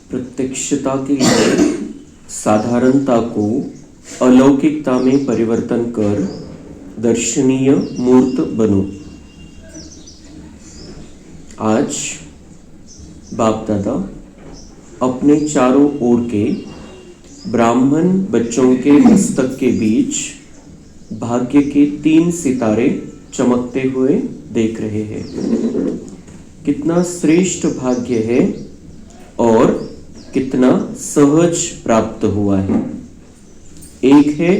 प्रत्यक्षता के लिए साधारणता को अलौकिकता में परिवर्तन कर दर्शनीय मूर्त बनो। आज बाप दादा अपने चारों ओर के ब्राह्मण बच्चों के मस्तक के बीच भाग्य के 3 सितारे चमकते हुए देख रहे हैं। कितना श्रेष्ठ भाग्य है और कितना सहज प्राप्त हुआ है। एक है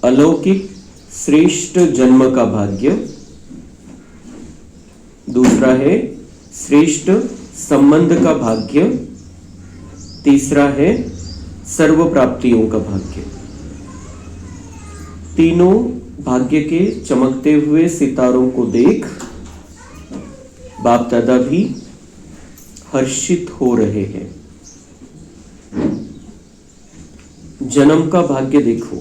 अलौकिक श्रेष्ठ जन्म का भाग्य, दूसरा है श्रेष्ठ संबंध का भाग्य, तीसरा है सर्व प्राप्तियों का भाग्य। तीनों भाग्य के चमकते हुए सितारों को देख बाप दादा भी हर्षित हो रहे हैं। जन्म का भाग्य देखो,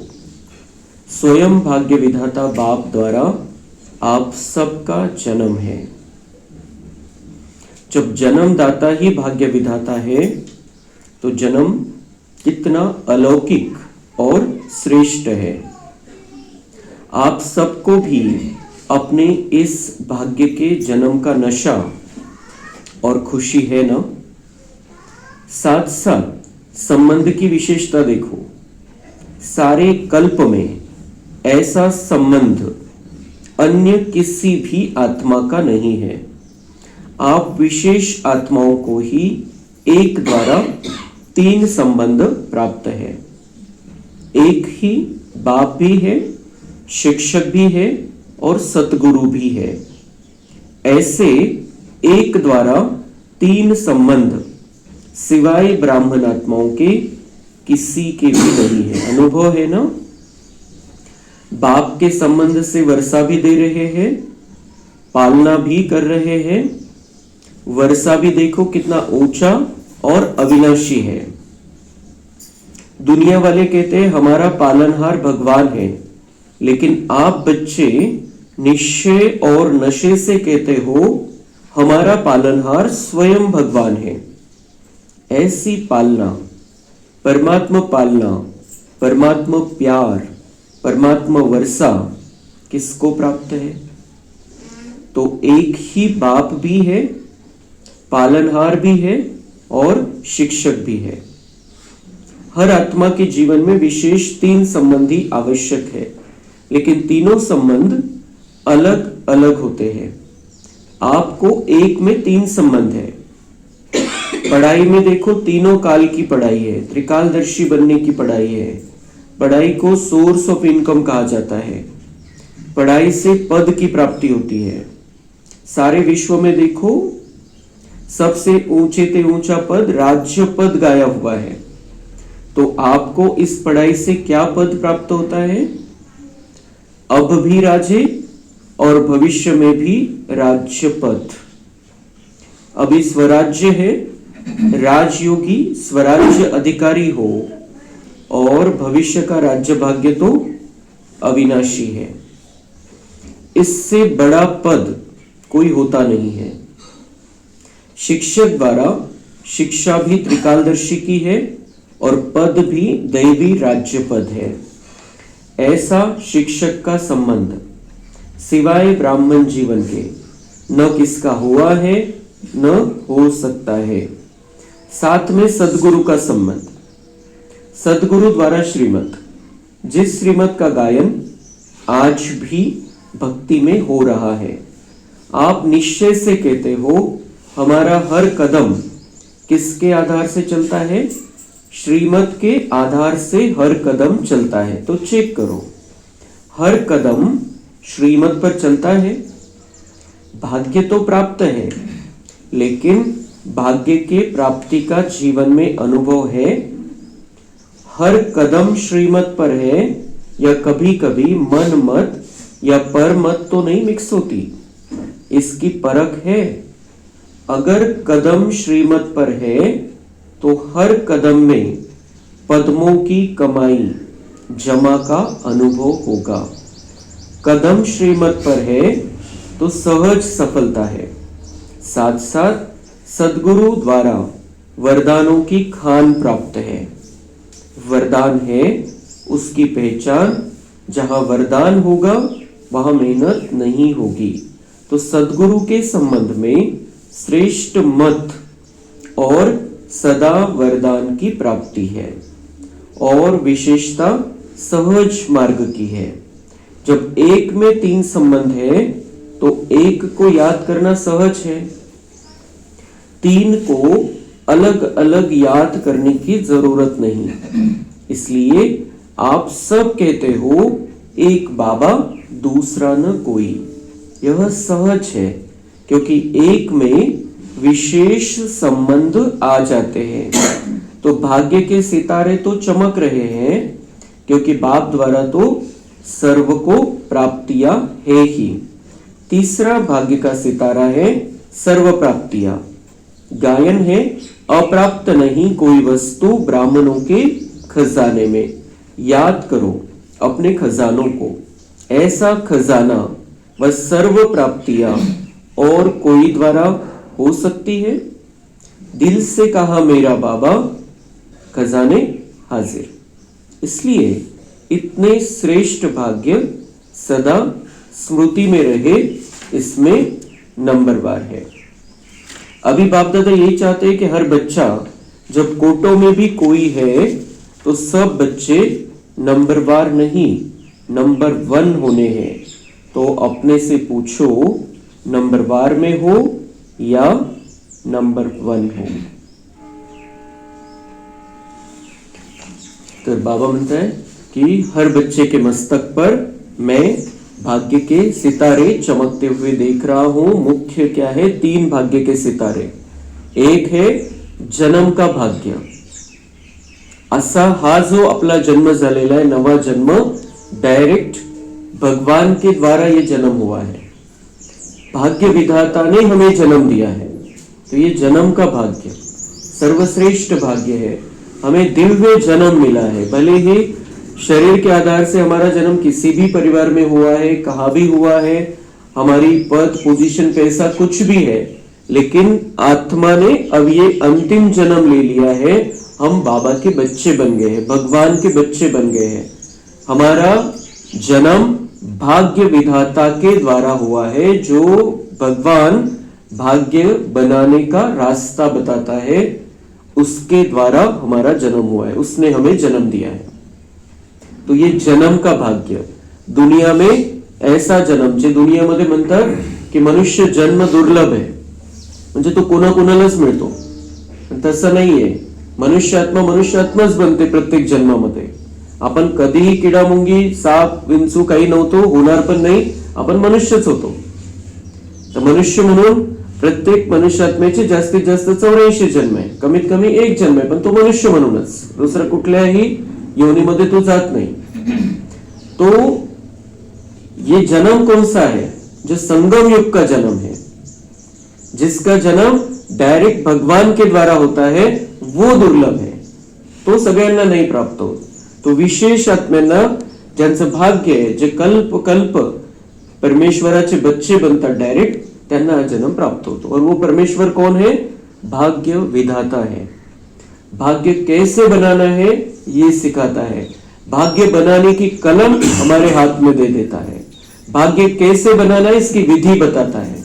स्वयं भाग्य विधाता बाप द्वारा आप सबका जन्म है। जब जन्मदाता ही भाग्य विधाता है तो जन्म कितना अलौकिक और श्रेष्ठ है। आप सबको भी अपने इस भाग्य के जन्म का नशा और खुशी है ना। साथ साथ संबंध की विशेषता देखो, सारे कल्प में ऐसा संबंध अन्य किसी भी आत्मा का नहीं है। आप विशेष आत्माओं को ही एक द्वारा 3 संबंध प्राप्त है। एक ही बाप भी है, शिक्षक भी है और सतगुरु भी है। ऐसे एक द्वारा 3 संबंध सिवाय ब्राह्मण आत्माओं के किसी के भी नहीं है। अनुभव है ना। बाप के संबंध से वर्षा भी दे रहे हैं, पालना भी कर रहे हैं। वर्षा भी देखो कितना ऊंचा और अविनाशी है। दुनिया वाले कहते हैं हमारा पालनहार भगवान है, लेकिन आप बच्चे निश्चय और नशे से कहते हो हमारा पालनहार स्वयं भगवान है। ऐसी पालना, परमात्मा पालना, परमात्मा प्यार, परमात्मा वर्षा किसको प्राप्त है? तो एक ही बाप भी है, पालनहार भी है और शिक्षक भी है। हर आत्मा के जीवन में विशेष 3 संबंधी आवश्यक है, लेकिन तीनों संबंध अलग अलग होते हैं। आपको एक में 3 संबंध है। पढ़ाई में देखो तीनों काल की पढ़ाई है, त्रिकालदर्शी बनने की पढ़ाई है। पढ़ाई को सोर्स ऑफ इनकम कहा जाता है। पढ़ाई से पद की प्राप्ति होती है। सारे विश्व में देखो सबसे ऊंचे से ऊंचा पद राज्य पद गाया हुआ है। तो आपको इस पढ़ाई से क्या पद प्राप्त होता है? अब भी राजे और भविष्य में भी राज्य पद। अभी स्वराज्य है, राजयोगी स्वराज्य अधिकारी हो, और भविष्य का राज्य भाग्य तो अविनाशी है। इससे बड़ा पद कोई होता नहीं है। शिक्षक द्वारा शिक्षा भी त्रिकालदर्शी की है और पद भी दैवी राज्य पद है। ऐसा शिक्षक का संबंध सिवाय ब्राह्मण जीवन के न किसका हुआ है न हो सकता है। साथ में सदगुरु का संबंध, सदगुरु द्वारा श्रीमत, जिस श्रीमत का गायन आज भी भक्ति में हो रहा है। आप निश्चय से कहते हो हमारा हर कदम किसके आधार से चलता है? श्रीमत के आधार से हर कदम चलता है। तो चेक करो, हर कदम श्रीमत पर चलता है। भाग्य तो प्राप्त है, लेकिन भाग्य के प्राप्ति का जीवन में अनुभव है। हर कदम श्रीमत पर है या कभी कभी मन मत या पर मत तो नहीं मिक्स होती, इसकी परख है। अगर कदम श्रीमत पर है तो हर कदम में पद्मों की कमाई जमा का अनुभव होगा। कदम श्रीमत पर है तो सहज सफलता है। साथ साथ सद्गुरु द्वारा वरदानों की खान प्राप्त है। वरदान है उसकी पहचान, जहां वरदान होगा वहां मेहनत नहीं होगी। तो सद्गुरु के संबंध में श्रेष्ठ मत और सदा वरदान की प्राप्ति है और विशेषता सहज मार्ग की है। जब एक में 3 संबंध है तो एक को याद करना सहज है, 3 को अलग अलग याद करने की जरूरत नहीं। इसलिए आप सब कहते हो एक बाबा दूसरा न कोई। यह सहज है क्योंकि एक में विशेष संबंध आ जाते हैं। तो भाग्य के सितारे तो चमक रहे हैं क्योंकि बाप द्वारा तो सर्व को प्राप्तियां है ही। तीसरा भाग्य का सितारा है सर्व प्राप्तियां। गायन है अप्राप्त नहीं कोई वस्तु ब्राह्मणों के खजाने में। याद करो अपने खजानों को, ऐसा खजाना व सर्व प्राप्तियां और कोई द्वारा हो सकती है। दिल से कहा मेरा बाबा, खजाने हाजिर। इसलिए इतने श्रेष्ठ भाग्य सदा स्मृति में रहे, इसमें नंबरवार है। अभी बाप दादा यही चाहते हैं कि हर बच्चा, जब कोटों में भी कोई है तो सब बच्चे नंबरवार नहीं नंबर 1 होने हैं। तो अपने से पूछो नंबरवार में हो या नंबर 1 हो। तो बाबा म्हणता है कि हर बच्चे के मस्तक पर मैं भाग्य के सितारे चमकते हुए देख रहा हूं। मुख्य क्या है? 3 भाग्य के सितारे। एक है जन्म का भाग्य, असा हा जो आपला जन्म झालेला आहे, नवा जन्म डायरेक्ट भगवान के द्वारा ये जन्म हुआ है। भाग्य विधाता ने हमें जन्म दिया है, तो ये जन्म का भाग्य सर्वश्रेष्ठ भाग्य है। हमें दिव्य जन्म मिला है। भले ही शरीर के आधार से हमारा जन्म किसी भी परिवार में हुआ है, कहाँ भी हुआ है, हमारी पद पोजीशन पैसा कुछ भी है, लेकिन आत्मा ने अब ये अंतिम जन्म ले लिया है। हम बाबा के बच्चे बन गए हैं, भगवान के बच्चे बन गए हैं। हमारा जन्म भाग्य विधाता के द्वारा हुआ है, जो भगवान भाग्य बनाने का रास्ता बताता है, उसके द्वारा हमारा जन्म हुआ है, उसने हमें जन्म दिया है। तो ये जन्म का भाग्य, दुनिया में ऐसा जन्म जे दुनियामध्ये म्हणतात की मनुष्य जन्म दुर्लभ आहे, म्हणजे तो कोणाकोणालाच मिळतो, तसं नाहीये। मनुष्यात्माच बनते प्रत्येक जन्मामध्ये। आपण कधीही किडा मुंगी साप विंचू काही नव्हतो, होणार पण नाही, आपण मनुष्यच होतो। तर मनुष्य म्हणून प्रत्येक मनुष्यात्म्याचे जास्तीत जास्त 84 जन्म आहे, कमीत कमी 1 जन्म आहे, पण तो मनुष्य म्हणूनच, दुसरा कुठल्याही योनीमध्ये तो जात नाही। तो ये जन्म कौन सा है? जो संगम युग का जन्म है, जिसका जन्म डायरेक्ट भगवान के द्वारा होता है, वो दुर्लभ है, तो सगळ्यांना नाही प्राप्त होत। तो विशेष आत्म्यांना ज्यांचं भाग्य आहे, जे कल्प कल्प परमेश्वराचे बच्चे बनतात डायरेक्ट, त्यांना हा जन्म प्राप्त होतो। और वो परमेश्वर कौन है? भाग्य विधाता है। भाग्य कैसे बनाना है ये सिखाता है। भाग्य बनाने की कलम हमारे हाथ में दे देता है। भाग्य कैसे बनाना है इसकी विधि बताता है,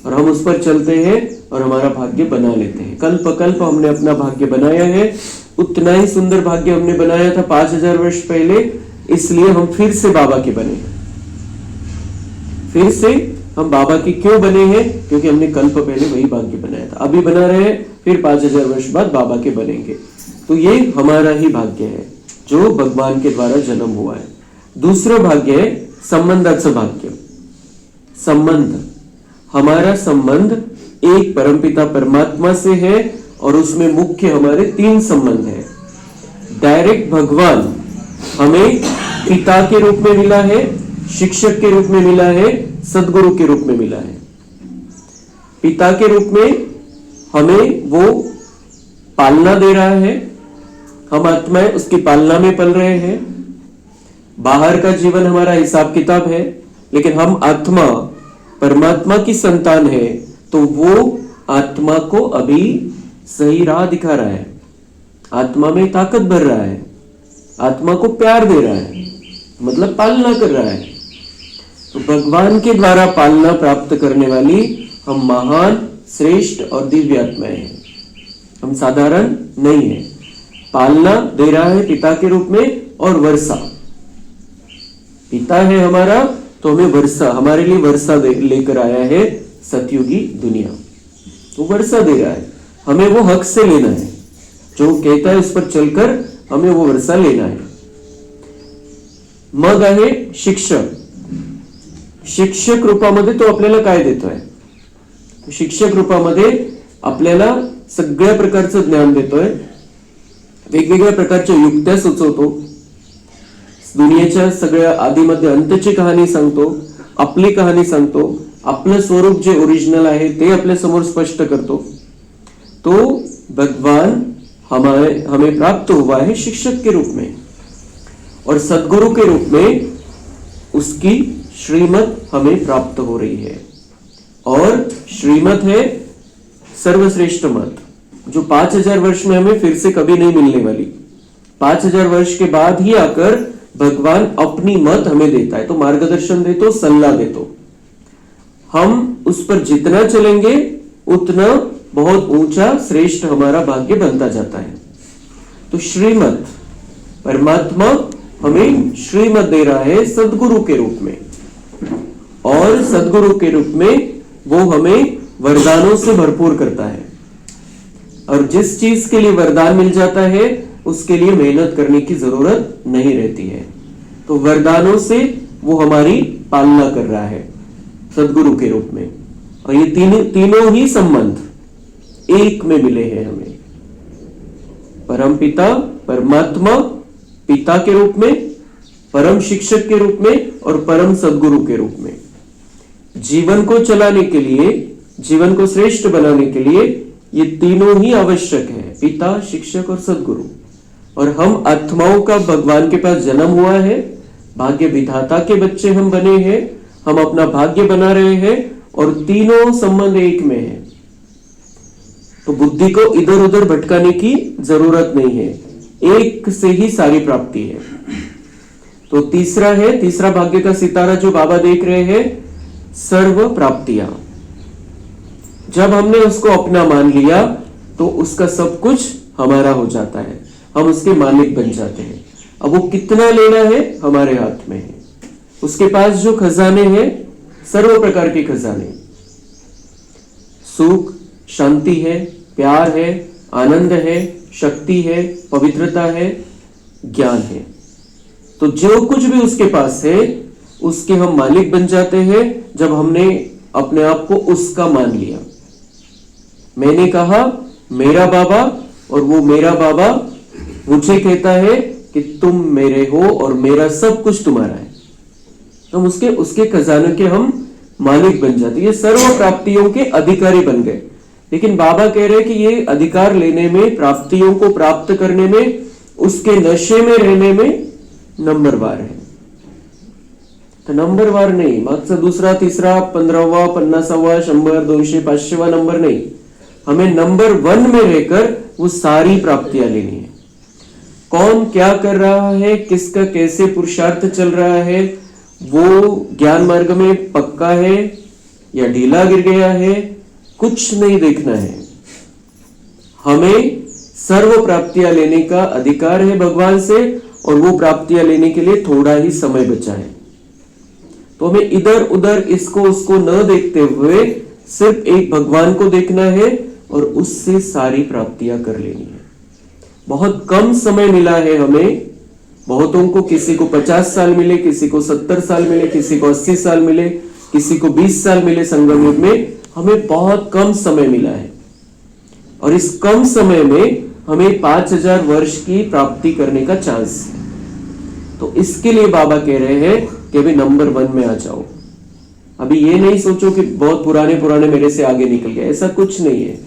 और हम उस पर चलते हैं और हमारा भाग्य बना लेते हैं। कल्प कल्प हमने अपना भाग्य बनाया है, उतना ही सुंदर भाग्य हमने बनाया था 5000 वर्ष पहले, इसलिए हम फिर से बाबा के बने। फिर से हम बाबा के क्यों बने हैं? क्योंकि हमने कल्प पहले वही भाग्य बनाया था, अभी बना रहे हैं, फिर 5000 वर्ष बाद बाबा के बनेंगे। तो ये हमारा ही भाग्य है जो भगवान के द्वारा जन्म हुआ है। दूसरा भाग्य है संबंधाचं भाग्य। संबंध, हमारा संबंध एक परमपिता परमात्मा से है, और उसमें मुख्य हमारे 3 संबंध है। डायरेक्ट भगवान हमें पिता के रूप में मिला है, शिक्षक के रूप में मिला है, सद्गुरु के रूप में मिला है। पिता के रूप में हमें वो पालना दे रहा है, हम आत्माएं उसकी पालना में पल रहे हैं। बाहर का जीवन हमारा हिसाब किताब है, लेकिन हम आत्मा परमात्मा की संतान है, तो वो आत्मा को अभी सही राह दिखा रहा है, आत्मा में ताकत भर रहा है, आत्मा को प्यार दे रहा है, मतलब पालना कर रहा है। तो भगवान के द्वारा पालना प्राप्त करने वाली हम महान, श्रेष्ठ और दिव्य आत्माएं हैं। हम साधारण नहीं है। पालना दे रहा है पिता के रूप में, और वर्षा, पिता है हमारा तो हमें वर्षा, हमारे लिए वर्षा लेकर आया है सतयुगी दुनिया। तो वर्षा दे रहा है, हमें वो हक से लेना है, जो कहता है उस पर चलकर हमें वो वर्षा लेना है। मग आहे शिक्षक। शिक्षक रूपामध्ये तो आपल्याला काय देतोय? शिक्षक रूपामध्ये आपल्याला सगळ्या प्रकारचं ज्ञान देतोय, वेगवेगळ्या प्रकारच्या युक्त्या सुचवतो, दुनियेच्या सगळ्या आदिमध्ये अंतची कहाणी सांगतो, आपली कहाणी सांगतो, आपलं स्वरूप जे ओरिजिनल आहे ते आपल्या समोर स्पष्ट करतो। तो भगवान हमें प्राप्त हुआ है शिक्षक के रूप में, और सद्गुरु के रूप में उसकी श्रीमत हमें प्राप्त हो रही है। और श्रीमत है सर्वश्रेष्ठ मत, जो 5000 वर्ष में हमें फिर से कभी नहीं मिलने वाली। 5000 वर्ष के बाद ही आकर भगवान अपनी मत हमें देता है, तो मार्गदर्शन दे, तो सल्ला दे, तो हम उस पर जितना चलेंगे उतना बहुत ऊंचा श्रेष्ठ हमारा भाग्य बनता जाता है। तो श्रीमत, परमात्मा हमें श्रीमत दे रहा है सद्गुरु के रूप में, और सद्गुरु के रूप में वो हमें वरदानों से भरपूर करता है। और जिस चीज के लिए वरदान मिल जाता है उसके लिए मेहनत करने की जरूरत नहीं रहती है। तो वरदानों से वो हमारी पालना कर रहा है सद्गुरु के रूप में। और ये तीनों ही संबंध एक में मिले हैं हमें, परम पिता परमात्मा पिता के रूप में, परम शिक्षक के रूप में, और परम सद्गुरु के रूप में। जीवन को चलाने के लिए, जीवन को श्रेष्ठ बनाने के लिए ये तीनों ही आवश्यक है, पिता, शिक्षक और सद्गुरु। और हम आत्माओं का भगवान के पास जन्म हुआ है, भाग्य विधाता के बच्चे हम बने हैं, हम अपना भाग्य बना रहे हैं, और तीनों संबंध एक में है। तो बुद्धि को इधर उधर भटकाने की जरूरत नहीं है, एक से ही सारी प्राप्ति है। तो तीसरा है, तीसरा भाग्य का सितारा जो बाबा देख रहे हैं, सर्व प्राप्तियां। जब हमने उसको अपना मान लिया तो उसका सब कुछ हमारा हो जाता है, हम उसके मालिक बन जाते हैं। अब वो कितना लेना है हमारे हाथ में है। उसके पास जो खजाने हैं, सर्व प्रकार के खजाने, सुख, शांति है, प्यार है, आनंद है, शक्ति है, पवित्रता है, ज्ञान है। तो जो कुछ भी उसके पास है उसके हम मालिक बन जाते हैं जब हमने अपने आप को उसका मान लिया। मैंने कहा मेरा बाबा, और वो मेरा बाबा मुझे कहता है कि तुम मेरे हो और मेरा सब कुछ तुम्हारा है। हम उसके खजाने के हम मालिक बन जाते, ये सर्व प्राप्तियों के अधिकारी बन गए। लेकिन बाबा कह रहे हैं कि ये अधिकार लेने में, प्राप्तियों को प्राप्त करने में, उसके नशे में रहने में नंबरवार है। तो नंबरवार नहीं, मागचा दूसरा, तीसरा, 15वां, 50वां, 100, 200, 500वां नंबर नहीं, हमें नंबर 1 में रहकर वो सारी प्राप्तियां लेनी है। कौन क्या कर रहा है, किसका कैसे पुरुषार्थ चल रहा है, वो ज्ञान मार्ग में पक्का है या ढीला गिर गया है, कुछ नहीं देखना है। हमें सर्व प्राप्तियां लेने का अधिकार है भगवान से, और वो प्राप्तियां लेने के लिए थोड़ा ही समय बचा है। तो हमें इधर उधर इसको उसको न देखते हुए सिर्फ एक भगवान को देखना है और उससे सारी प्राप्तियां कर लेनी है। बहुत कम समय मिला है हमें, बहुतों को, किसी को 50 साल मिले, किसी को 70 साल मिले, किसी को 80 साल मिले, किसी को 20 साल मिले संगम युग में। हमें बहुत कम समय मिला है, और इस कम समय में हमें 5000 वर्ष की प्राप्ति करने का चांस है। तो इसके लिए बाबा कह रहे हैं कि अभी नंबर 1 में आ जाओ। अभी ये नहीं सोचो कि बहुत पुराने मेरे से आगे निकल गए, ऐसा कुछ नहीं है।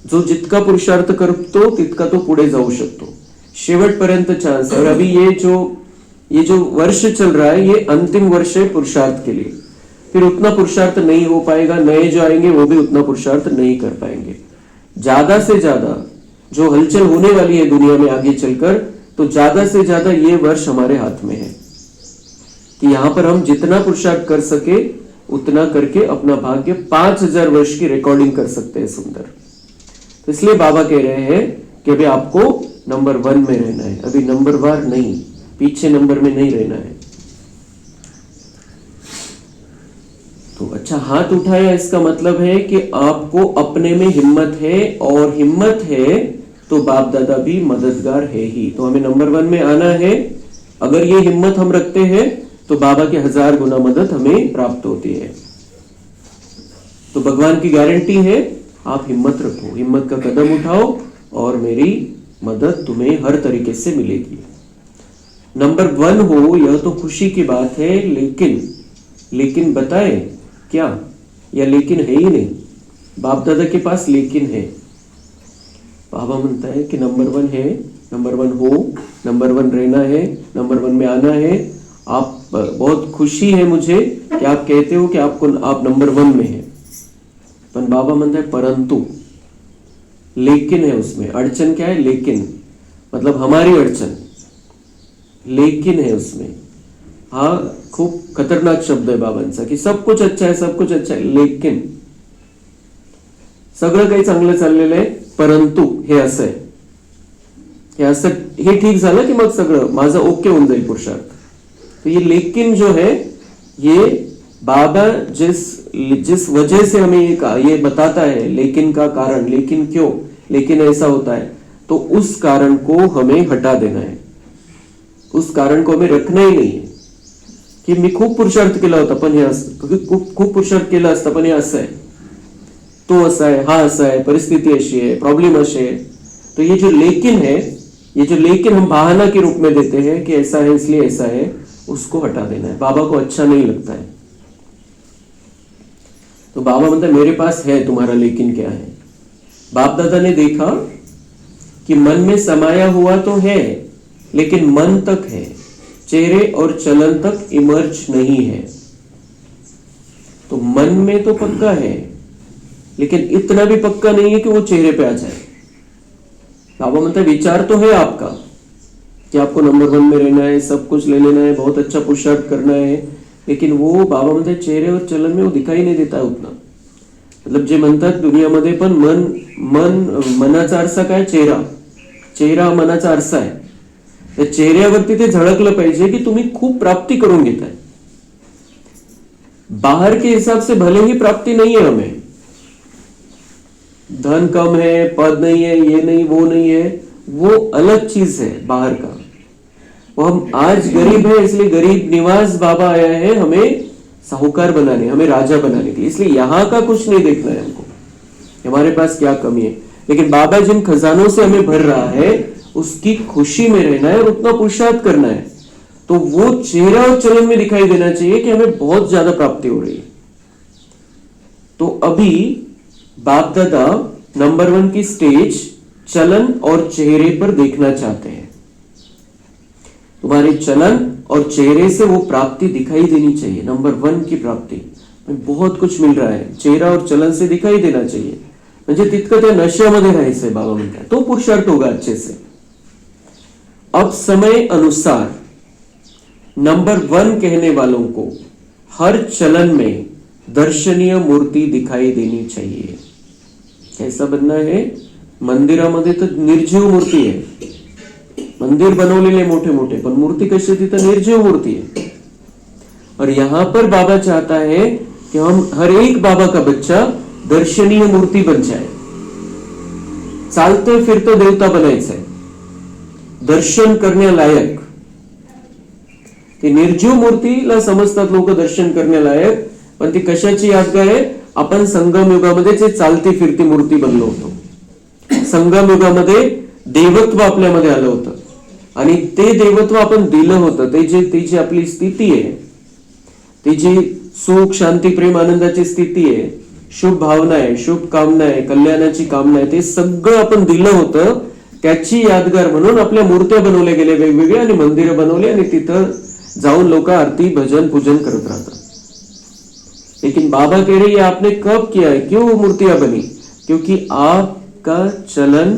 जो जितका पुरुषार्थ करतो तितका तो पुढे जाऊ शकतो, शेवटपर्यंत चांस है। और अभी ये जो वर्ष चल रहा है, ये अंतिम वर्ष है पुरुषार्थ के लिए। फिर उतना पुरुषार्थ नहीं हो पाएगा, नए जो आएंगे वो भी उतना पुरुषार्थ नहीं कर पाएंगे। ज्यादा से ज्यादा जो हलचल होने वाली है दुनिया में आगे चलकर, तो ज्यादा से ज्यादा ये वर्ष हमारे हाथ में है कि यहां पर हम जितना पुरुषार्थ कर सके उतना करके अपना भाग्य 5000 वर्ष की रिकॉर्डिंग कर सकते हैं सुंदर। तो इसलिए बाबा कह रहे हैं कि अभी आपको नंबर 1 में रहना है, अभी नंबर वार नहीं, पीछे नंबर में नहीं रहना है। तो अच्छा, हाथ उठाया इसका मतलब है कि आपको अपने में हिम्मत है, और हिम्मत है तो बाप दादा भी मददगार है ही। तो हमें नंबर 1 में आना है। अगर ये हिम्मत हम रखते हैं तो बाबा की 1000 गुना मदद हमें प्राप्त होती है। तो भगवान की गारंटी है, आप हिम्मत रखो, हिम्मत का कदम उठाओ और मेरी मदद तुम्हें हर तरीके से मिलेगी। नंबर 1 हो यह तो खुशी की बात है, लेकिन बताए क्या, या लेकिन है ही नहीं। बाप दादा के पास लेकिन है। बाबा म्हणता है कि नंबर 1 है, नंबर 1 हो, नंबर 1 रहना है, नंबर 1 में आना है। आप बहुत खुशी है मुझे कि आप कहते हो कि आप नंबर 1 में है। पर बाबा म्हणता है परंतु, लेकिन है उसमें। अड़चन क्या है? लेकिन, मतलब हमारी अड़चन, लेकिन है उसमें। हा खूप खतरनाक शब्द आहे बाबांचा की सब कुछ अच्छा है, सब कुछ अच्छा है, लेकिन सगळं काही चांगलं चाललेलं आहे, परंतु हे असं आहे, हे असं, हे ठीक झालं की मग सगळं माझं ओके होऊन जाईल पुरुषार्थ। तो ये लेकिन जो है, ये बाबा जिस वजह से हमें ये बताता है, लेकिन का कारण, लेकिन क्यों, लेकिन ऐसा होता है, तो उस कारण को हमें हटा देना है। उस कारण को हमें रखना ही नाही है की मी खूप पुरुषार्थ केला होता पण हे असं, खूप पुरुषार्थ केला असता पण हे असं आहे, तो असा है, हा असा है, परिस्थिति ऐसी है, प्रॉब्लम ऐसी है। तो ये जो लेकिन है, ये जो लेकिन हम बहाना के रूप में देते हैं कि ऐसा है इसलिए ऐसा है, उसको हटा देना है। बाबा को अच्छा नहीं लगता है। तो बाबा मतलब मेरे पास है, तुम्हारा लेकिन क्या है। बाप दादा ने देखा कि मन में समाया हुआ तो है, लेकिन मन तक है, चेहरे और चलन तक इमर्ज नहीं है। तो मन में तो पक्का है, लेकिन इतना भी पक्का नहीं है कि वो चेहरे पे आ जाए। बाबा मतलब विचार तो है आपका कि आपको नंबर 1 में रहना है, सब कुछ ले लेना है, बहुत अच्छा पुरुषार्थ करना है, लेकिन वो बाबा म्हणतात चेहरे और चलन में वो दिखाई नहीं देता उतना। मतलब जे म्हणतात दुनियामध्ये पण मनाचा आरसा काय, चेहरा मनाचा आरसा आहे। त्या चेहऱ्यावरती ते झळकलं पाहिजे की तुम्ही खूप प्राप्ती करून घेताय। बाहर के हिसाब से भले ही प्राप्ति नहीं है, हमें धन कम है, पद नहीं है, ये नहीं वो नहीं है, वो अलग चीज है बाहर का। वो हम आज गरीब है इसलिए गरीब निवास बाबा आया है हमें साहूकार बनाने, हमें राजा बनाने के, इसलिए यहां का कुछ नहीं देखना है हमको, हमारे पास क्या कमी है। लेकिन बाबा जिन खजानों से हमें भर रहा है उसकी खुशी में रहना है और उतना पुरुषार्थ करना है। तो वो चेहरा और चलन में दिखाई देना चाहिए कि हमें बहुत ज्यादा प्राप्ति हो रही है। तो अभी बाप दादा नंबर 1 की स्टेज चलन और चेहरे पर देखना चाहते हैं। तुम्हारे चलन और चेहरे से वो प्राप्ति दिखाई देनी चाहिए। नंबर 1 की प्राप्ति बहुत कुछ मिल रहा है, चेहरा और चलन से दिखाई देना चाहिए। म्हणजे तितकं त्या नशेमध्ये राहायचंय बाबा म्हणतात, तो पुरुषार्थ होगा अच्छे से। अब समय अनुसार नंबर 1 कहने वालों को हर चलन में दर्शनीय मूर्ति दिखाई देनी चाहिए। कैसा बनना है? मंदिरामध्ये तर निर्जीव मूर्ती आहे, मंदिर बनवलेले मोठे मोठे, पण मूर्ती कशी तिथं निर्जीव मूर्ती है। और यहां पर बाबा चाहता है कि हम हर एक बाबा का बच्चा दर्शनीय मूर्ति बन जाए, चालतं फिरतं देवता बनायचंय, दर्शन करण्यालायक। ती निर्जीव मूर्तीला समजतात लोक दर्शन करण्यालायक, पण ती कशाची यादगार आहे? आपण संगम युगामध्ये जे चालती फिरती मूर्ती बनलो होतो। संगम युगामध्ये देवत्व आपल्यामध्ये आलं होतं आणि ते देवत्व आपण दिलं होतं। ती जी आपली स्थिती आहे, ती जी सुख शांती प्रेम आनंदाची स्थिती आहे, शुभ भावना आहे, शुभ कामना आहे, कल्याणाची कामना आहे, ते सगळं आपण दिलं होतं। त्याची यादगार म्हणून आपल्या मूर्त्या बनवल्या गेल्या वेगवेगळ्या आणि मंदिरं बनवली आणि तिथं जाऊन लोक आरती भजन पूजन करत राहतात। लेकिन बाबा कह रहे ये आपने कब किया है, क्यों वो मूर्तियां बनी? क्योंकि आपका चलन,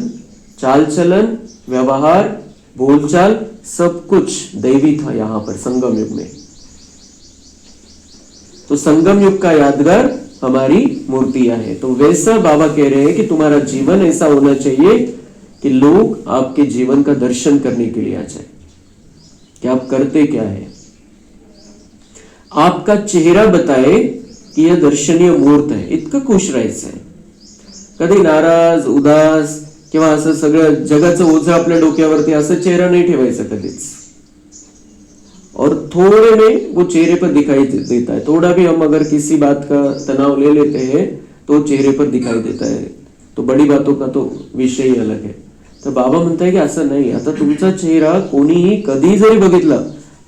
चाल चलन, व्यवहार, बोलचाल सब कुछ दैवी था यहां पर संगम युग में। तो संगम युग का यादगार हमारी मूर्तियां हैं। तो वैसा बाबा कह रहे हैं कि तुम्हारा जीवन ऐसा होना चाहिए कि लोग आपके जीवन का दर्शन करने के लिए आ जाए कि आप करते क्या है। आपका चेहरा बताए की यह दर्शनीय मूर्त आहे, इतकं खुश राहायचंय, कधी नाराज, उदास किंवा असं सगळं जगाचं ओझं आपल्या डोक्यावरती असं चेहरा नहीं ठेवायचा कधीच। और थोड़े में वो चेहरे पर दिखाई देता है, थोड़ा भी हम अगर किसी बात का तनाव ले लेते हैं तो चेहरे पर दिखाई देता है। तो बड़ी बातों का तो विषय ही अलग है। तर बाबा म्हणताय की असं नाही, आता तुमचा चेहरा कोणीही कधी जरी बघितला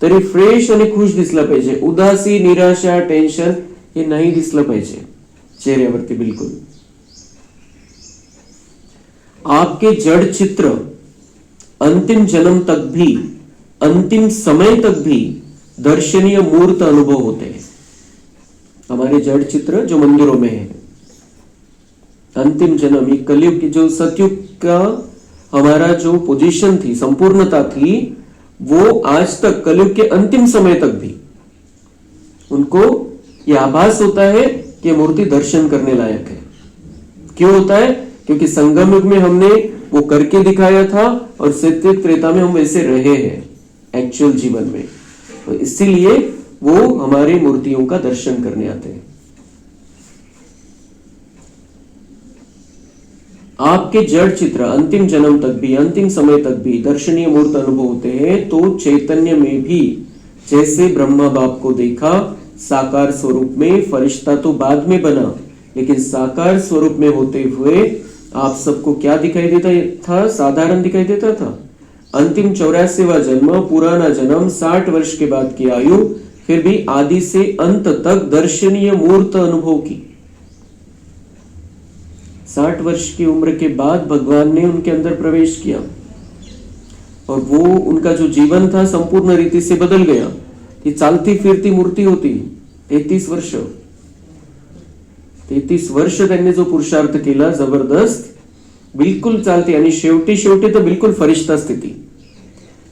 तरी फ्रेश आणि खुश दिसला पाहिजे, उदासी, निराशा, टेन्शन हे नाही दिसलं पाहिजे चेहऱ्यावरती बिल्कुल। आपके जड़ चित्र अंतिम जन्म तक भी, अंतिम समय तक भी दर्शनीय मूर्त अनुभव होते हैं। हमारे जड़ चित्र जो मंदिरों में है, अंतिम जन्म, ये कलयुग की जो सतयुग का हमारा जो पोजीशन थी, संपूर्णता थी, वो आज तक कलयुग के अंतिम समय तक भी उनको यह आभास होता है कि मूर्ति दर्शन करने लायक है। क्यों होता है? क्योंकि संगम युग में हमने वो करके दिखाया था और सत्य त्रेता में हम वैसे रहे हैं एक्चुअल जीवन में, तो इसीलिए वो हमारी मूर्तियों का दर्शन करने आते हैं। आपके जड़ चित्र अंतिम जन्म तक भी, अंतिम समय तक भी दर्शनीय मूर्त अनुभव होते हैं। तो चैतन्य में भी जैसे ब्रह्मा बाप को देखा साकार स्वरूप में, फरिश्ता तो बाद में बना, लेकिन साकार स्वरूप में होते हुए आप सबको क्या दिखाई देता था? साधारण दिखाई देता था। अंतिम 84वां जन्म, पुराना जन्म, 60 वर्ष के बाद की आयु, फिर भी आदि से अंत तक दर्शनीय मूर्त अनुभव की। 60 वर्ष की उम्र के बाद भगवान ने उनके अंदर प्रवेश किया और वो उनका जो जीवन था संपूर्ण रीति से बदल गया। ये चालती फिरती मूर्ति होती। 33 वर्ष त्यांनी जो पुरुषार्थ केला जबरदस्त, बिल्कुल चालती, आणि शेवटी शेवटी तो बिल्कुल फरिश्ता स्थिति,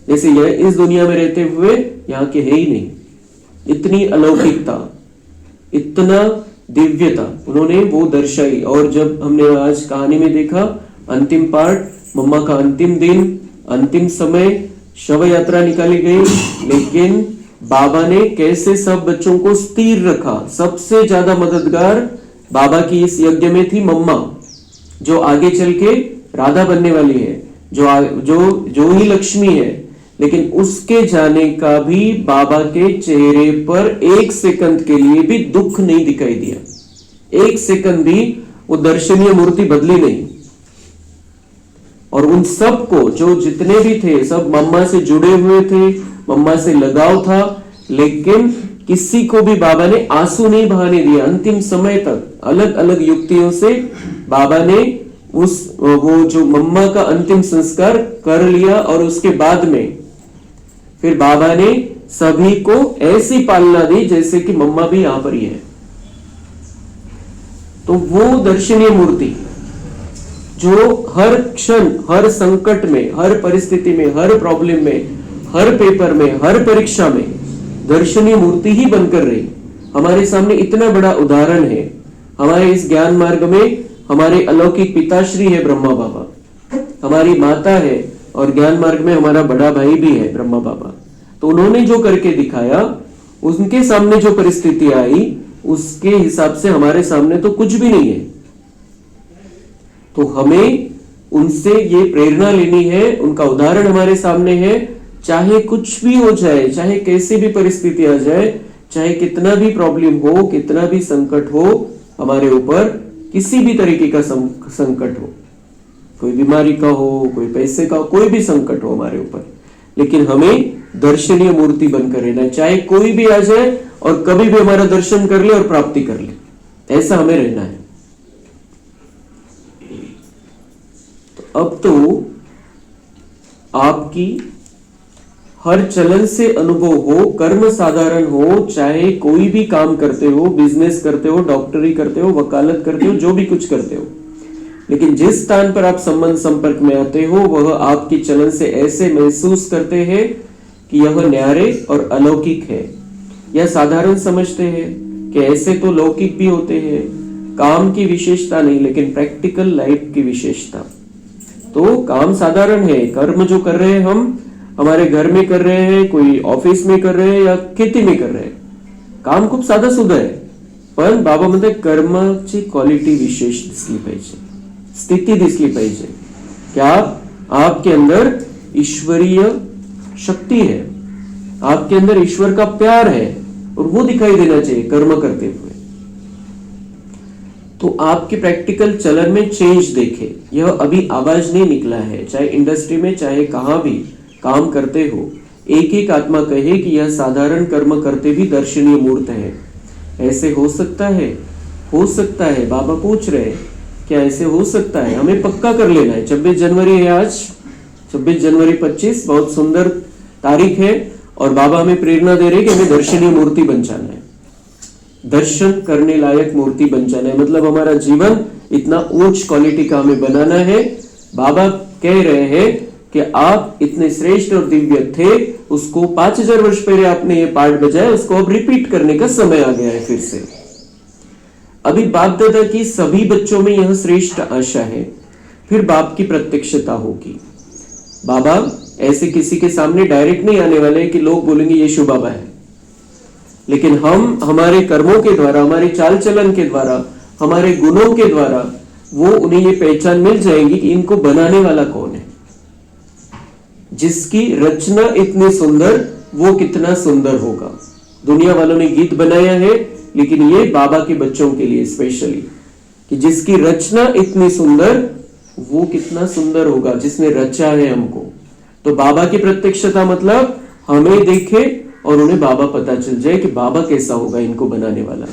जैसे यह इस दुनिया में रहते हुए यहाँ के है ही नहीं। इतनी अलौकिकता, इतना दिव्यता उन्होंने वो दर्शाई। और जब हमने आज कहानी में देखा अंतिम पार्ट, मम्मा का अंतिम दिन, अंतिम समय, शव यात्रा निकाली गई, लेकिन बाबा ने कैसे सब बच्चों को स्थिर रखा। सबसे ज्यादा मददगार बाबा की इस यज्ञ में थी मम्मा, जो आगे चल के राधा बनने वाली है, जो ही लक्ष्मी है, लेकिन उसके जाने का भी बाबा के चेहरे पर 1 सेकंड के लिए भी दुख नहीं दिखाई दिया। 1 सेकंड भी वो दर्शनीय मूर्ति बदली नहीं। और उन सबको, जो जितने भी थे, सब मम्मा से जुड़े हुए थे, मम्मा से लगाव था, लेकिन किसी को भी बाबा ने आंसू नहीं बहाने दिया। अंतिम समय तक अलग अलग युक्तियों से बाबा ने वो जो मम्मा का अंतिम संस्कार कर लिया और उसके बाद में फिर बाबा ने सभी को ऐसी पालना दी जैसे कि मम्मा भी यहां पर ही है। तो वो दर्शनीय मूर्ति जो हर क्षण, हर संकट में, हर परिस्थिति में, हर प्रॉब्लम में, हर पेपर में, हर परीक्षा में दर्शनीय मूर्ति ही बनकर रही। हमारे सामने इतना बड़ा उदाहरण है। हमारे इस ज्ञान मार्ग में हमारे अलौकिक पिताश्री है ब्रह्मा बाबा, हमारी माता है, और ज्ञान मार्ग में हमारा बड़ा भाई भी है ब्रह्मा बाबा। तो उन्होंने जो करके दिखाया, उनके सामने जो परिस्थिति आई, उसके हिसाब से हमारे सामने तो कुछ भी नहीं है। तो हमें उनसे ये प्रेरणा लेनी है, उनका उदाहरण हमारे सामने है। चाहे कुछ भी हो जाए, चाहे कैसी भी परिस्थिति आ जाए, चाहे कितना भी प्रॉब्लम हो, कितना भी संकट हो हमारे ऊपर, किसी भी तरीके का संकट हो, कोई बीमारी का हो, कोई पैसे का, कोई भी संकट हो हमारे ऊपर, लेकिन हमें दर्शनीय मूर्ति बनकर रहना है। चाहे कोई भी आ जाए और कभी भी हमारा दर्शन कर ले और प्राप्ति कर ले, ऐसा हमें रहना है। तो अब तो आपकी हर चलन से अनुभव हो, कर्म साधारण हो, चाहे कोई भी काम करते हो, बिजनेस करते हो, डॉक्टरी करते हो, वकालत करते हो, जो भी कुछ करते हो, लेकिन जिस स्थान पर आप संबंध संपर्क में आते हो वह आपकी चलन से ऐसे महसूस करते हैं कि यह न्यारे और अलौकिक है। यह साधारण समझते हैं कि ऐसे तो लौकिक भी होते हैं, काम की विशेषता नहीं लेकिन प्रैक्टिकल लाइफ की विशेषता। तो काम साधारण है, कर्म जो कर रहे हैं हम हमारे घर में कर रहे हैं, कोई ऑफिस में कर रहे हैं या खेती में कर रहे हैं, काम खूप साधा सुद्धा आहे, पण बाबा म्हणते कर्माची क्वालिटी विशेष दिसली पाहिजे, स्थिति दिसली पाहिजे कि आपके अंदर ईश्वरीय शक्ति है, आपके अंदर ईश्वर का प्यार है और वो दिखाई देना चाहिए कर्म करते हुए। तो आपके प्रैक्टिकल चलन में चेंज देखे। यह अभी आवाज नहीं निकला है, चाहे इंडस्ट्री में चाहे कहां भी काम करते हो, एक एक आत्मा कहे कि यह साधारण कर्म करते भी दर्शनीय मूर्त है। ऐसे हो सकता है? हो सकता है। बाबा पूछ रहे हैं क्या ऐसे हो सकता है? हमें पक्का कर लेना है। 26 जनवरी है आज, 26 जनवरी 25 बहुत सुंदर तारीख है और बाबा हमें प्रेरणा दे रहे हैं कि हमें दर्शनीय मूर्ति बन जाना है, दर्शन करने लायक मूर्ति बन जाना है। मतलब हमारा जीवन इतना उच्च क्वालिटी का हमें बनाना है। बाबा कह रहे हैं कि आप इतने श्रेष्ठ और दिव्य थे, उसको 5000 वर्ष पहले आपने ये पार्ट बजाया, उसको अब रिपीट करने का समय आ गया है फिर से। अभी बाप दादा की सभी बच्चों में यह श्रेष्ठ आशा है, फिर बाप की प्रत्यक्षता होगी। बाबा ऐसे किसी के सामने डायरेक्ट नहीं आने वाले कि लोग बोलेंगे यीशु बाबा है, लेकिन हम हमारे कर्मों के द्वारा, हमारे चाल चलन के द्वारा, हमारे गुणों के द्वारा वो उन्हें ये पहचान मिल जाएगी कि इनको बनाने वाला कौन है। जिसकी रचना इतनी सुंदर वो कितना सुंदर होगा। दुनिया वालों ने गीत बनाया है, लेकिन ये बाबा के बच्चों के लिए स्पेशली, कि जिसकी रचना इतनी सुंदर वो कितना सुंदर होगा जिसने रचा है हमको। तो बाबा की प्रत्यक्षता मतलब हमें देखे और उन्हें बाबा पता चल जाए कि बाबा कैसा होगा इनको बनाने वाला।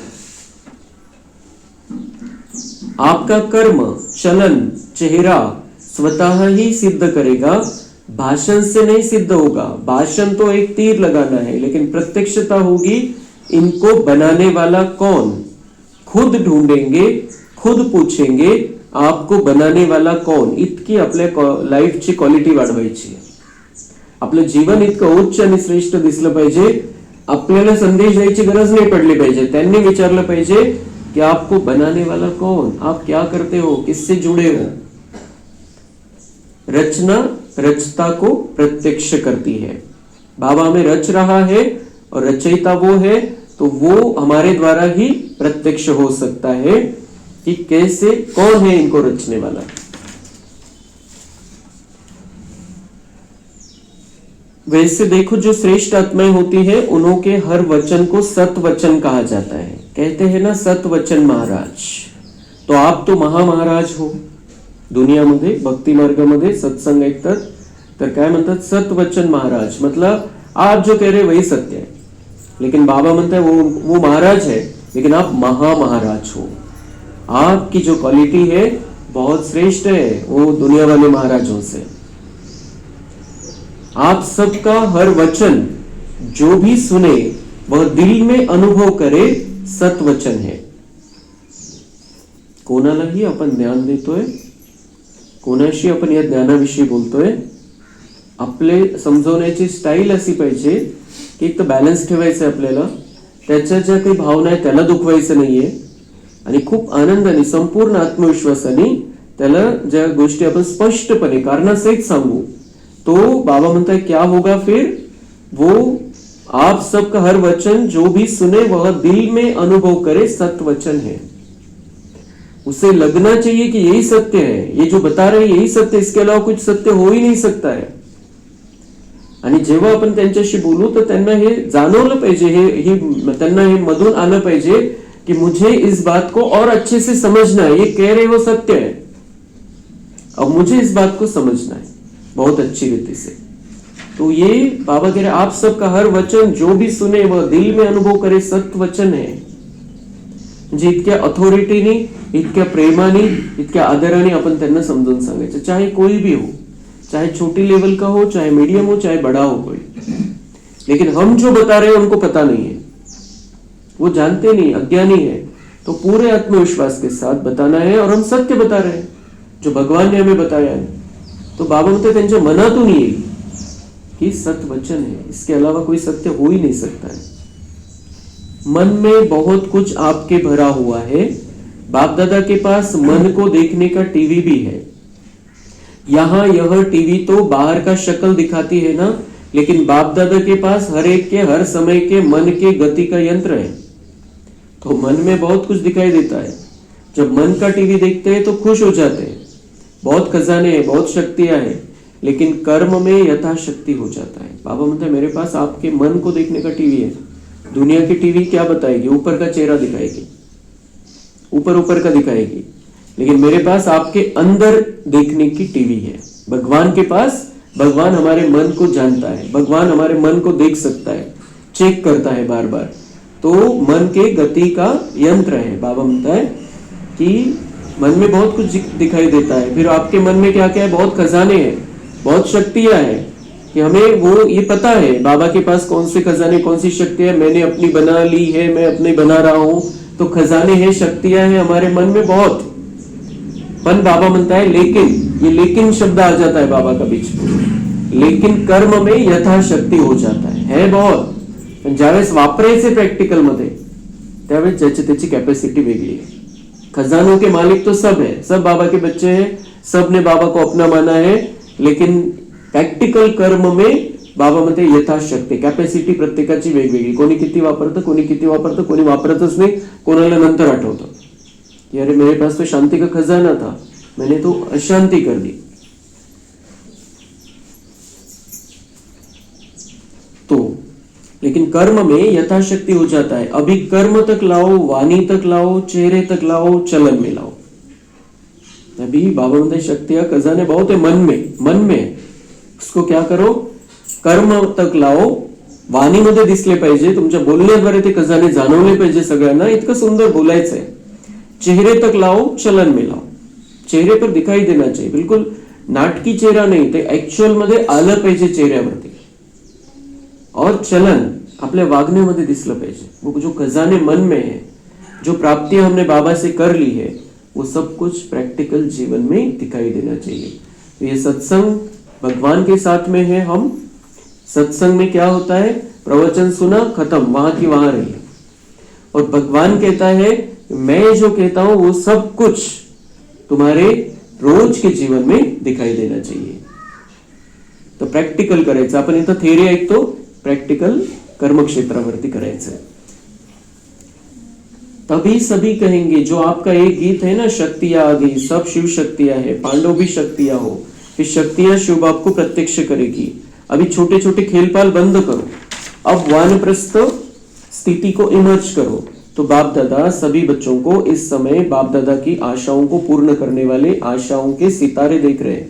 आपका कर्म, चलन, चेहरा स्वतः ही सिद्ध करेगा, भाषण से नहीं सिद्ध होगा। भाषण तो एक तीर लगाना है, लेकिन प्रत्यक्षता होगी इनको बनाने वाला कौन। खुद ढूंढेंगे, खुद पूछेंगे आपको बनाने वाला कोण. इतकी आपल्या लाईफची क्वालिटी वाढवायची. आपलं जीवन इतकं उच्च आणि श्रेष्ठ दिसलं पाहिजे. आपल्याला संदेश द्यायची गरज नहीं पडली पाहिजे. त्यांनी विचारलं पाहिजे कि आपको बनाने वाला कौन, आप क्या करते हो, किससे जुड़े हो. रचना रचता को प्रत्यक्ष करती है. बाबा हमें रच रहा है और रचयिता वो है, तो वो हमारे द्वारा ही प्रत्यक्ष हो सकता है कि कैसे, कौन है इनको रचने वाला. वैसे देखो, जो श्रेष्ठ आत्माएं होती है उनके हर वचन को सत वचन कहा जाता है. कहते हैं ना सत वचन महाराज. तो आप तो महामहाराज हो दुनियामध्ये. भक्ती मार्गामध्ये सत्संग ऐकतात तर काय म्हणतात, सत वचन महाराज. मतलब आप जो कह रहे वही सत्य है. लेकिन बाबा म्हणते वो महाराज है, लेकिन आप महामहाराज हो. आपकी जो क्वालिटी है बहुत श्रेष्ठ है वो दुनिया वाले महाराजों से. आप सबका हर वचन जो भी सुने वह दिल में अनुभव करे सत वचन है. कोणालाही आपण ज्ञान देतोय, कोणाशी आपण या ज्ञानाविषयी बोलतोय, आपले समजवण्याची स्टाईल अशी पाहिजे की एक तर बॅलन्स ठेवायचं आपल्याला. त्याच्या ज्या काही भावना आहेत त्याला दुखवायचं नाहीये आणि खूप आनंदाने संपूर्ण आत्मविश्वासाने त्याला ज्या गोष्टी आपण स्पष्टपणे कारणासहित सांगू. तो बाबा म्हणता है क्या होगा फिर, वो आप सबका हर वचन जो भी सुने वह दिल में अनुभव करे सत वचन है. उसे लगना चाहिए कि यही सत्य है, ये जो बता रहे यही सत्य, इसके अलावा कुछ सत्य हो ही नहीं सकता है. आणि जेव्हा आपण त्यांच्याशी बोलू तर त्यांना हे जाणवलं पाहिजे, हे त्यांना हे मधून आलं पाहिजे कि मुझे इस बात को और अच्छे से समझना है. ये कह रहे वो सत्य है, अब मुझे इस बात को समझना है बहुत अच्छी रीति से. तो ये बाबा कह रहे आप सबका हर वचन जो भी सुने वह दिल में अनुभव करे सत वचन है. म्हणजे इतक्या अथॉरिटीनी, इतक्या प्रेमाने, इतक्या आदराने आपण त्यांना समजून सांगायचं. चाहे कोई भी हो, चाहे छोटी लेवल का हो, चाहे मीडियम हो, चाहे बड़ा हो कोई, लेकिन हम जो बता रहे हैं उनको पता नहीं है, वो जानते नहीं, अज्ञानी है। तो पूरे आत्मविश्वास के साथ बताना है और हम सत्य बता रहे हैं जो भगवान ने हमें बताया है। तो बाबा म्हणते त्यांच्या मनातून येईल ही सत्य वचन है, इसके अलावा कोई सत्य हो ही नहीं सकता है। मन में बहुत कुछ आपके भरा हुआ है। बाप दादा के पास मन को देखने का टीवी भी है। यहां यह टीवी तो बाहर का शक्ल दिखाती है ना, लेकिन बाप दादा के पास हर एक के हर समय के मन के गति का यंत्र है। तो मन में बहुत कुछ दिखाई देता है। जब मन का टीवी देखते हैं तो खुश हो जाते हैं, बहुत खजाने हैं, बहुत शक्तियां हैं, लेकिन कर्म में यथाशक्ति हो जाता है। बाबा म्हणते हैं मेरे पास आपके मन को देखने का टीवी है। दुनिया की टीवी क्या बताएगी? ऊपर का चेहरा दिखाएगी, ऊपर ऊपर का दिखाएगी, लेकिन मेरे पास आपके अंदर देखने की टीवी है। भगवान के पास, भगवान हमारे मन को जानता है, भगवान हमारे मन को देख सकता है, चेक करता है बार बार। तो मन के गति का यंत्र है। बाबा म्हणता है कि मन में बहुत कुछ दिखाई देता है, फिर आपके मन में क्या क्या है? बहुत खजाने हैं, बहुत शक्तियां हैं, कि हमें वो ये पता है बाबा के पास कौन से खजाने, कौन सी शक्ति है, मैंने अपनी बना ली है, मैं अपनी बना रहा हूं। तो खजाने हैं, शक्तियां हैं हमारे मन में बहुत। पर बाबा म्हणता है लेकिन, ये लेकिन शब्द आ जाता है बाबा का बीच में, लेकिन कर्म में यथाशक्ति हो जाता है बहुत। पण ज्यावेळेस वापरायचे प्रॅक्टिकल मध्ये त्यावेळेस ज्याची त्याची कॅपॅसिटी वेगळी है। खजानों के मालिक तो सब है, सब बाबा के बच्चे हैं, सब ने बाबा को अपना माना है, लेकिन प्रॅक्टिकल कर्म में बाबा म्हणते यथाशक्ती, कॅपॅसिटी प्रत्येकाची वेगवेगळी। कोणी किती वापरतं, कोणी किती वापरतं, कोणी वापरतच नाही, कोणाला नंतर आठवतं कि अरे मेरे पास तो शांति का खजाना था, मैंने तो अशांति कर दी। तो लेकिन कर्म में यथाशक्ति हो जाता है। अभी कर्म तक लाओ, वाणी तक लाओ, चेहरे तक लाओ, चलन में लाओ। अभी बाबा म्हणते शक्तियां खजाने बहुत है मन में उसको क्या करो? कर्म तक लाओ, वाणीमध्ये दिसले पाहिजे, तुमच्या बोलण्याद्वारे ते खजाने जाणवले पाहिजे सगळ्यांना, इतकं सुंदर बोलायचंय। चेहरे तक लाओ, चलन में लाओ, चेहरे पर दिखाई देना चाहिए, बिल्कुल नाटकी चेहरा नहीं, ते एक्चुअल मध्ये आलं पाहिजे चेहऱ्यावरती। और चलन आपल्या वागण्यामध्ये दिसलं पाहिजे। वो जो खजाने मन में है, जो प्राप्तियां हमने बाबा से कर ली है, वो सब कुछ प्रैक्टिकल जीवन में दिखाई देना चाहिए। तो ये सत्संग भगवान के साथ में है। हम सत्संग में क्या होता है? प्रवचन सुना, खत्म, वहां की वहां रही। और भगवान कहता है मैं जो कहता हूं वो सब कुछ तुम्हारे रोज के जीवन में दिखाई देना चाहिए। तो प्रॅक्टिकल करायचं। आपण इथं थिअरी ऐकतो, प्रॅक्टिकल कर्मक्षेत्रावरती करायचं। तभी सभी कहेंगे, जो आपका एक गीत है ना, शक्तियां आ गई, सब शिव शक्तियां है, पांडव भी शक्तियां हो, ये शक्तियां शिव बाप को प्रत्यक्ष करेगी। अभी छोटे छोटे खेलपाल बंद करो, अब वानप्रस्थ स्थिति को इमर्ज करो। तो बाप दादा सभी बच्चों को इस समय बाप दादा की आशाओं को पूर्ण करने वाले आशाओं के सितारे देख रहे हैं।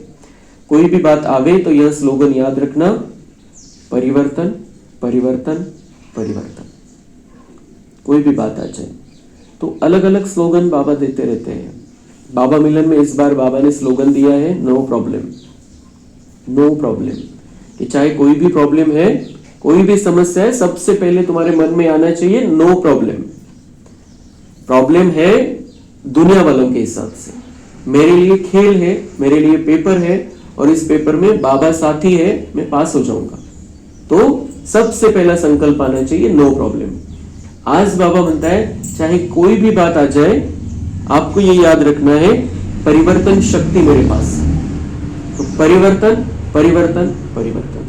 कोई भी बात आवे तो यह स्लोगन याद रखना, परिवर्तन परिवर्तन परिवर्तन। कोई भी बात आ जाए तो अलग अलग स्लोगन बाबा देते रहते हैं। बाबा मिलन में इस बार बाबा ने स्लोगन दिया है, नो प्रॉब्लम, नो प्रॉब्लम। कि चाहे कोई भी प्रॉब्लम है, कोई भी समस्या है, सबसे पहले तुम्हारे मन में आना चाहिए नो प्रॉब्लम। प्रॉब्लम है दुनिया वालों के हिसाब से, मेरे लिए खेल है, मेरे लिए पेपर है, और इस पेपर में बाबा साथी है, मैं पास हो जाऊंगा। तो सबसे पहला संकल्प आना चाहिए नो प्रॉब्लम। आज बाबा म्हणता है चाहे कोई भी बात आ जाए, आपको ये याद रखना है परिवर्तन शक्ति मेरे पास। तो परिवर्तन परिवर्तन परिवर्तन।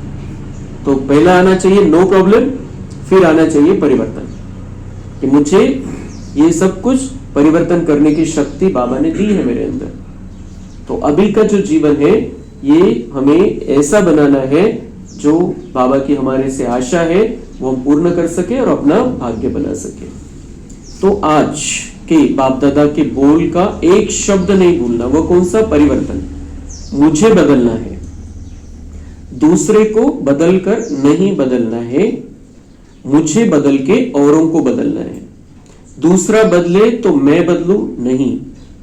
तो पहला आना चाहिए नो प्रॉब्लम, फिर आना चाहिए परिवर्तन, कि मुझे ये सब कुछ परिवर्तन करने की शक्ति बाबा ने दी है मेरे अंदर। तो अभी का जो जीवन है ये हमें ऐसा बनाना है जो बाबा की हमारे से आशा है वो हम पूर्ण कर सके और अपना भाग्य बना सके। तो आज के बाप दादा के बोल का एक शब्द नहीं भूलना। वो कौन सा? परिवर्तन। मुझे बदलना है, दूसरे को बदलकर नहीं बदलना है, मुझे बदल के औरों को बदलना है। दूसरा बदले तो मैं बदलूं नहीं,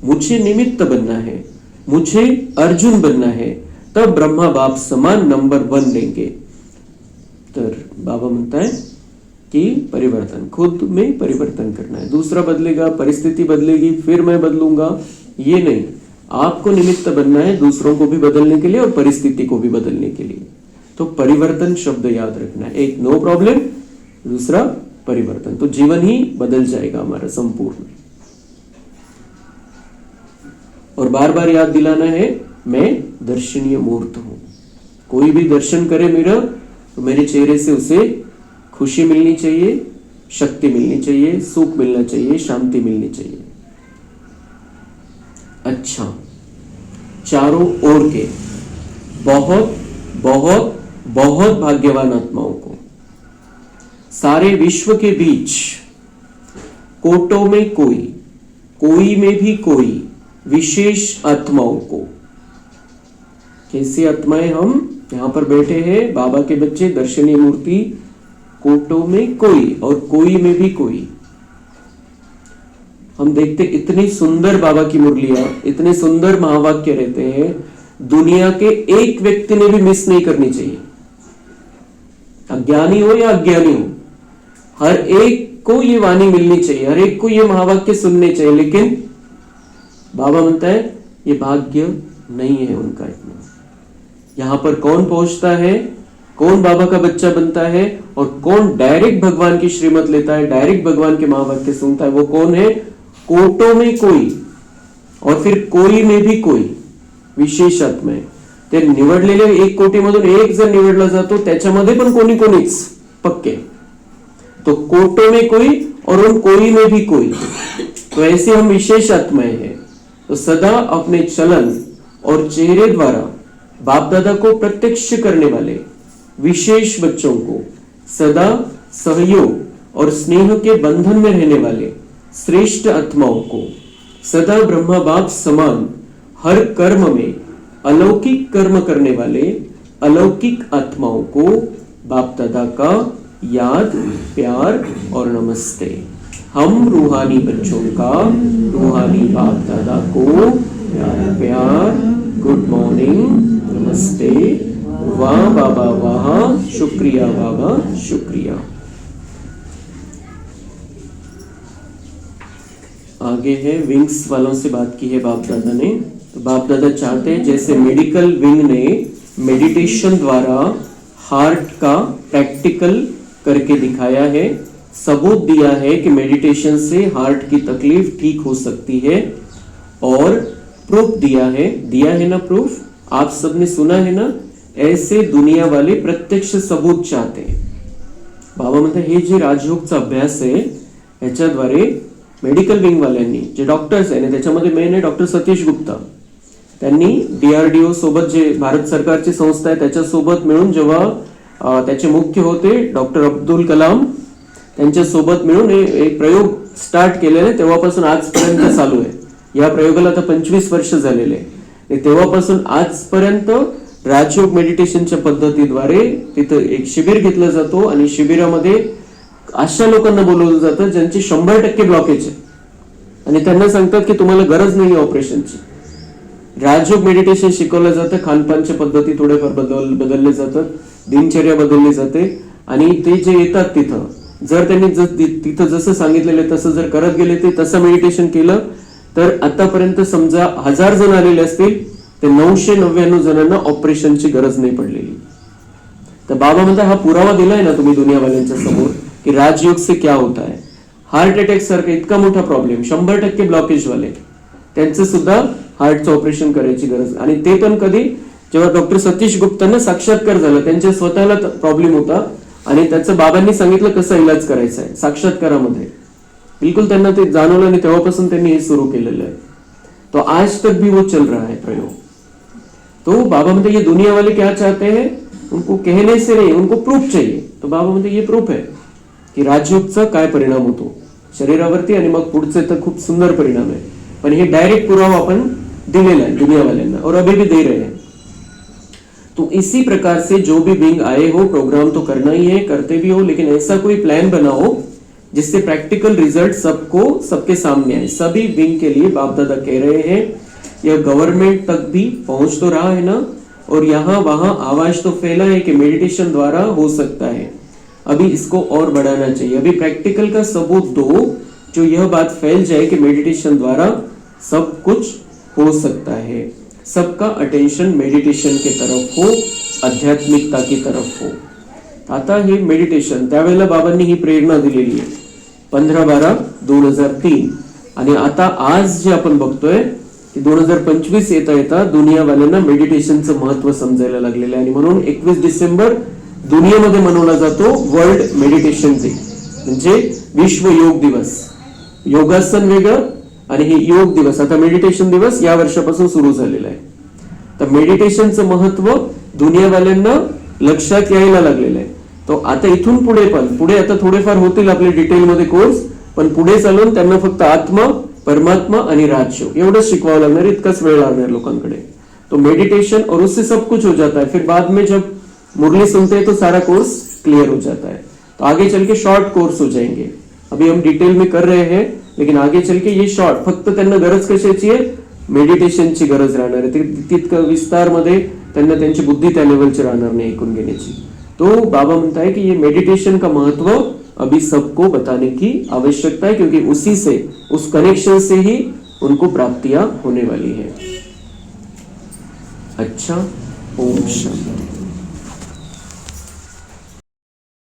मुझे निमित्त बनना है, मुझे अर्जुन बनना है, तब ब्रह्मा बाप समान नंबर 1 लेंगे। तर बाबा म्हणताय कि परिवर्तन, खुद में परिवर्तन करना है। दूसरा बदलेगा, परिस्थिति बदलेगी, फिर मैं बदलूंगा, ये नहीं। आपको निमित्त बनना है दूसरों को भी बदलने के लिए और परिस्थिति को भी बदलने के लिए। तो परिवर्तन शब्द याद रखना है। एक नो प्रॉब्लम, दूसरा परिवर्तन, तो जीवन ही बदल जाएगा हमारा संपूर्ण। और बार बार याद दिलाना है, मैं दर्शनीय मूर्त हूं। कोई भी दर्शन करे मेरा, तो मेरे चेहरे से उसे खुशी मिलनी चाहिए, शक्ति मिलनी चाहिए, सुख मिलना चाहिए, शांति मिलनी चाहिए। अच्छा, चारों ओर के बहुत बहुत बहुत भाग्यवान आत्माओं को, सारे विश्व के बीच कोटों में कोई में भी कोई विशेष आत्माओं को, कैसी आत्माएं हम यहां पर बैठे हैं, बाबा के बच्चे, दर्शनीय मूर्ति, कोटों में कोई और कोई में भी कोई। हम देखते इतनी सुंदर बाबा की मुरलियां, इतने सुंदर महावाक्य रहते हैं, दुनिया के एक व्यक्ति ने भी मिस नहीं करनी चाहिए। अज्ञानी हो या अज्ञानी हो, हर एक को ये वाणी मिलनी चाहिए, हर एक को ये महावाक्य सुनने चाहिए। लेकिन बाबा म्हणता है ये भाग्य नहीं है उनका इतना। यहां पर कौन पहुंचता है, कौन बाबा का बच्चा बनता है और कौन डायरेक्ट भगवान की श्रीमत लेता है, डायरेक्ट भगवान के महावाक्य सुनता है, वो कौन है? कोटों में कोई और फिर कोई में भी कोई विशेष आत्मा। ते निवडलेले एक कोटीमधून एक जर निवडला जातो, त्याच्यामध्ये पण कोणीच पक्के। तो कोटों में कोई और उन कोई में भी कोई, तो ऐसे हम विशेष आत्माएं हैं। तो सदा अपने चलन और चेहरे द्वारा बाप दादा को प्रत्यक्ष करने वाले विशेष बच्चों को, सदा सहयोग और स्नेह के बंधन में रहने वाले श्रेष्ठ आत्माओं को, सदा ब्रह्मा बाप समान हर कर्म में अलौकिक कर्म करने वाले अलौकिक आत्माओं को बाप दादा का याद, प्यार और नमस्ते। हम रूहानी बच्चों का रूहानी बाप दादा को याद, प्यार, गुड मॉर्निंग, नमस्ते, वाह बाबा वाह, शुक्रिया बाबा शुक्रिया। आगे है विंग्स वालों से बात की है बाप दादा ने। तो बाप दादा चाहते हैं जैसे मेडिकल विंग ने मेडिटेशन द्वारा हार्ट का प्रैक्टिकल करके दिखाया है, सबूत दिया है कि मेडिटेशन से हार्ट की तकलीफ ठीक हो सकती है, और प्रूफ दिया है ना प्रूफ, आप सबने सुना है ना। ऐसे दुनिया वाले प्रत्यक्ष सबूत चाहते हैं। बाबा म्हणतात हे जे राजयोगचा अभ्यास आहे याच्याद्वारे मेडिकल विंग वाल्यांनी, जे डॉक्टर्स आहे, त्याच्यामध्ये मेन आहे डॉक्टर सतीश गुप्ता, त्यांनी DRDO सोबत, जे भारत सरकारची संस्था आहे त्याच्यासोबत मिळून, जेव्हा त्याचे मुख्य होते डॉक्टर अब्दुल कलाम, त्यांच्या सोबत मिळून एक प्रयोग स्टार्ट केलेला, तेव्हापासून आजपर्यंत चालू आहे। या प्रयोगाला आता 25 वर्ष झालेले आहे। तेव्हापासून आजपर्यंत राजयोग मेडिटेशनच्या पद्धतीद्वारे तिथं एक शिबिर घेतलं जातो आणि शिबिरामध्ये अशा लोकांना बोलवलं जातं ज्यांची 100% ब्लॉकेज आहे आणि त्यांना सांगतात की तुम्हाला गरज नाही ऑपरेशनची। राजयोग मेडिटेशन शिकवलं जातं, खानपानच्या पद्धती थोडेफार बदलले जातात, दिनचर्या बदलली जाते आणि ते जे येतात तिथं, जर त्यांनी तिथं जसं सांगितलेलं तसं जर करत गेले, ते तसं मेडिटेशन केलं, तर आतापर्यंत समजा 1000 जण आलेले असतील, ते 999 जणांना ऑपरेशनची गरज नाही पडलेली। तर बाबा म्हणतात हा पुरावा दिलाय ना तुम्ही दुनियावाल्यांच्या समोर कि राजयोग से क्या होता है। हार्ट अटॅक सारखा इतका मोठा प्रॉब्लेम, 100% ब्लॉकेज वाले, त्यांचं सुद्धा हार्टचं ऑपरेशन करायची गरज, आणि ते पण कधी, जेव्हा डॉक्टर सतीश गुप्तांना साक्षात्कार झाला, त्यांच्या स्वतःला प्रॉब्लेम होता आणि त्याचं बाबांनी सांगितलं कसं इलाज करायचा आहे साक्षात्कारामध्ये, बिल्कुल त्यांना ते जाणवलं आणि तेव्हापासून त्यांनी हे सुरू केलेलं आहे। तो आज तक भी वो चल रहा है प्रयोग। तो बाबा म्हणते ये दुनिया वाले क्या चाहते हैं, उनको कहने से नहीं, उनको प्रूफ चाहिए। तो बाबा म्हणते ये प्रूफ है की राजयोगचा काय परिणाम होतो शरीरावरती, आणि मग पुढचे तर खूप सुंदर परिणाम आहे, पण हे डायरेक्ट पुरावा आपण दिलेला है दुनिया वाल्यांना और अभी भी दे रहे हैं। तो इसी प्रकार से जो भी विंग आए हो, प्रोग्राम तो करना ही है, करते भी हो, लेकिन ऐसा कोई प्लान बनाओ जिससे प्रैक्टिकल रिजल्ट सबको, सबके सामने आए। सभी विंग के लिए बाप दादा कह रहे हैं, यह गवर्नमेंट तक भी पहुंच तो रहा है ना, और यहाँ वहां आवाज तो फैला है कि मेडिटेशन द्वारा हो सकता है, अभी इसको और बढ़ाना चाहिए। अभी प्रैक्टिकल का सबूत दो जो यह बात फैल जाए कि मेडिटेशन द्वारा सब कुछ हो सकता है, सबका अटेंशन मेडिटेशन के तरफ हो, आध्यात्मिकता की तरफ हो। आता हे मेडिटेशन त्यावेळेला बाबांनी ही प्रेरणा दिलेली आहे 15/12/2003 आणि आता आज जे आपण बघतोय की 2025 येता येता दुनियावाल्यांना मेडिटेशनचं महत्व समजायला लागलेलं आहे आणि म्हणून 21 डिसेंबर दुनियेमध्ये मनवला जातो वर्ल्ड मेडिटेशन डे, म्हणजे विश्व योग दिवस। योगासन वेगळं आणि हे योग दिवस, आता मेडिटेशन दिवस या वर्षापासून सुरू झालेला आहे। तर मेडिटेशनचं महत्व दुनियावाल्यांना लक्षात यायला लागलेलं आहे। तो आता इथून पुढे आता थोडेफार होतील आपले डिटेलमध्ये कोर्स, पण पुढे चालून त्यांना फक्त आत्मा, परमात्मा आणि राजयोग एवढंच शिकवावं लागणार, इतकाच वेळ लागणार लोकांकडे। तो मेडिटेशन और उससे सब कुछ हो जाता है, फिर बाद में जब मुरली सुनते हैं तो सारा कोर्स क्लियर हो जाता है। तो आगे चल के शॉर्ट कोर्स हो जाएंगे, अभी हम डिटेल में कर रहे हैं, लेकिन आगे चल के ये शॉर्ट, फक्त त्यांना गरज कशाची आहे, मेडिटेशनची गरज राहणार आहे। तितकं विस्तार मध्ये त्यांना त्यांची बुद्धी त्या लेवलची राहणार नाही ऐकून घेण्याची। तो बाबा म्हणता है कि ये मेडिटेशन का महत्व अभी सबको बताने की आवश्यकता है, क्योंकि उसी से, उस कनेक्शन से ही उनको प्राप्तियां होने वाली है। अच्छा, ओम शांति।